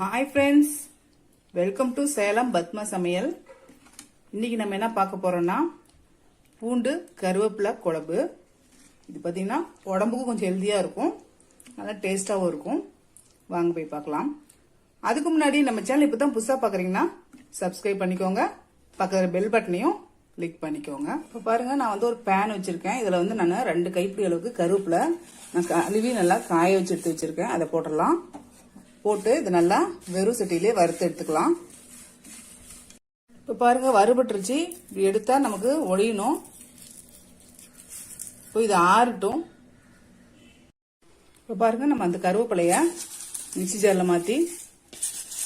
Hi friends, welcome to Salem Padma சமையல். இன்னைக்கு நம்ம என்ன பார்க்க போறோம்னா பூண்டு கருவேப்பிலை குழம்பு. இது பார்த்தீங்கன்னா உடம்புக்கும் கொஞ்சம் ஹெல்த்தியாக இருக்கும், நல்லா டேஸ்டாகவும் இருக்கும். வாங்க போய் பார்க்கலாம். அதுக்கு முன்னாடி நம்ம சேனல் இப்போ தான் புதுசாக பார்க்குறீங்கன்னா சப்ஸ்கிரைப் பண்ணிக்கோங்க, பக்கத்தில் பெல் பட்டனையும் கிளிக் பண்ணிக்கோங்க. இப்போ பாருங்க, நான் வந்து ஒரு பேன் வச்சிருக்கேன். இதில் வந்து நான் 2 கைப்பிடி அளவுக்கு கருவேப்பிலை நான் கழுவி நல்லா காய வச்சு எடுத்து வச்சிருக்கேன். அதை போட்டுடலாம். போட்டு இது நல்லா வெறும் சட்டியிலே வறுத்து எடுத்துக்கலாம். இப்போ பாருங்க, வறுபட்டுருச்சு. இப்படி எடுத்தா நமக்கு ஒழியணும். இப்போ இது ஆறட்டும். இப்போ பாருங்க, நம்ம அந்த கருவேப்பிலைய மிக்சி ஜாரில் மாற்றி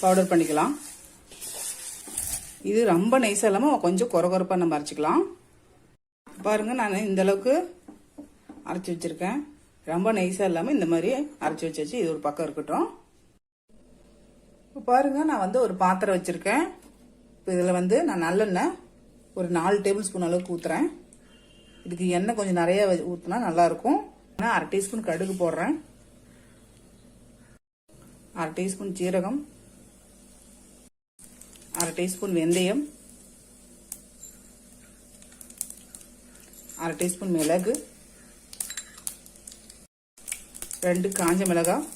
பவுடர் பண்ணிக்கலாம். இது ரொம்ப நைஸாக இல்லாமல் கொஞ்சம் கொரகொரப்பாக நம்ம அரைச்சிக்கலாம். பாருங்க, நான் இந்த அளவுக்கு அரைச்சி வச்சிருக்கேன். ரொம்ப நைஸாக இல்லாமல் இந்த மாதிரி அரைச்சி வச்சாச்சு. இது ஒரு பக்கம் இருக்கட்டும். இப்போ பாருங்க, நான் வந்து ஒரு பாத்திரம் வச்சிருக்கேன். இப்போ இதில் வந்து நான் நல்லெண்ணெய் ஒரு 4 டேபிள் ஸ்பூன் அளவுக்கு ஊற்றுறேன். இதுக்கு எண்ணெய் கொஞ்சம் நிறைய ஊற்றினா நல்லாயிருக்கும். நான் 1/2 டீஸ்பூன் கடுகு போடுறேன், 1/2 டீஸ்பூன் ஜீரகம், 1/2 டீஸ்பூன் வெந்தயம், 1/2 டீஸ்பூன் மிளகு, 2 காஞ்ச மிளகாய்.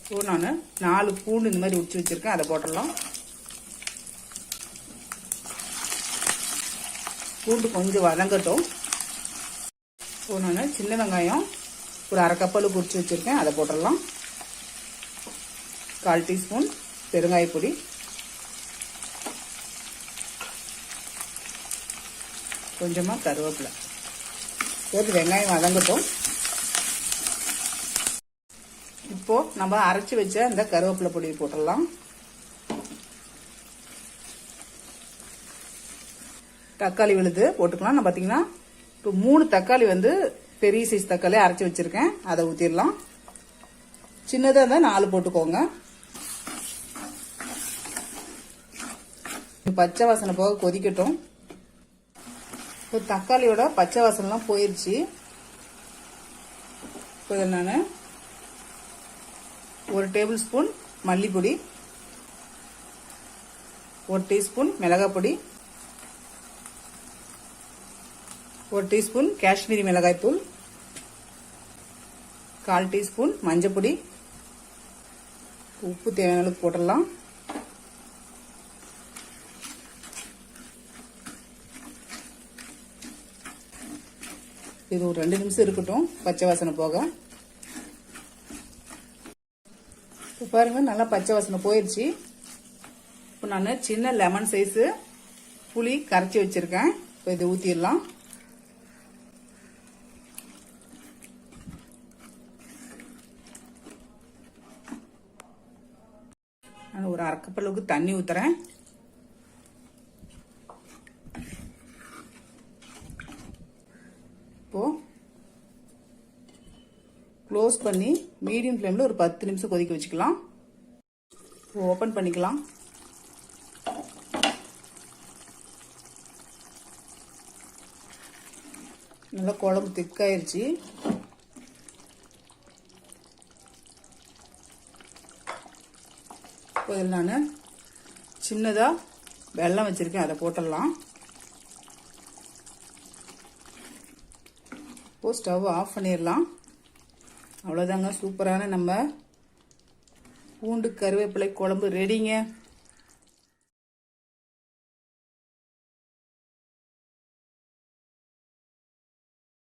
இப்போ நான் 4 பூண்டு இந்த மாதிரி உரிச்சு வச்சிருக்கேன். அதை போட்டுடலாம். பூண்டு கொஞ்சம் வதங்கட்டும். இப்போ நான் சின்ன வெங்காயம் ஒரு 1/2 கப் அளவுக்கு உரிச்சு வச்சிருக்கேன். அதை போட்டுடலாம். 1/4 டீஸ்பூன் பெருங்காயப்பொடி, கொஞ்சமா கருவேப்பிலை போட்டு வெங்காயம் வதங்கட்டும். இப்போ நம்ம அரைச்சி வச்ச இந்த கருவேப்பிலை பொடியை போட்டுடலாம். தக்காளி விழுது போட்டுக்கலாம். நான் பார்த்தீங்கன்னா இப்போ 3 தக்காளி வந்து பெரிய சைஸ் தக்காளி அரைச்சி வச்சிருக்கேன். அதை ஊற்றிடலாம். சின்னதாக இருந்தால் 4 போட்டுக்கோங்க. பச்சை வாசனை போக கொதிக்கட்டும். இப்போ தக்காளியோட பச்சை வாசனைலாம் போயிடுச்சு. இப்போ இதில் நான் 1 டேபிள் ஸ்பூன் மல்லிப்பொடி, 1 டீஸ்பூன் மிளகாய் பொடி, 1 டீஸ்பூன் காஷ்மீரி மிளகாய் தூள், 1/4 டீஸ்பூன் மஞ்சள் பொடி, உப்பு தேவையான அளவுக்கு போட்டுடலாம். இது ஒரு 2 நிமிஷம் இருக்கட்டும், பச்சை வாசனை போக. இப்போ பாருங்க, நல்லா பச்சை வாசனை போயிடுச்சு. இப்போ நான் சின்ன லெமன் சைஸு புளி கரைச்சி வச்சிருக்கேன். இப்போ இதை ஊற்றிடலாம். நான் ஒரு 1/2 கப் அளவுக்கு தண்ணி ஊற்றுறேன். இப்போ க்ளோஸ் பண்ணி மீடியம் ஃப்ளேமில் ஒரு 10 நிமிஷம் கொதிக்க வச்சுக்கலாம். ஓப்பன் பண்ணிக்கலாம். நல்லா குழம்பு திக்காயிருச்சு. இப்போ இதில் நான் சின்னதாக வெல்லம் வச்சுருக்கேன். அதை போட்டுடலாம். இப்போ ஸ்டவ் ஆஃப் பண்ணிடலாம். அவ்வளோதாங்க, சூப்பரான நம்ம பூண்டு கருவேப்பிலை குழம்பு ரெடிங்க.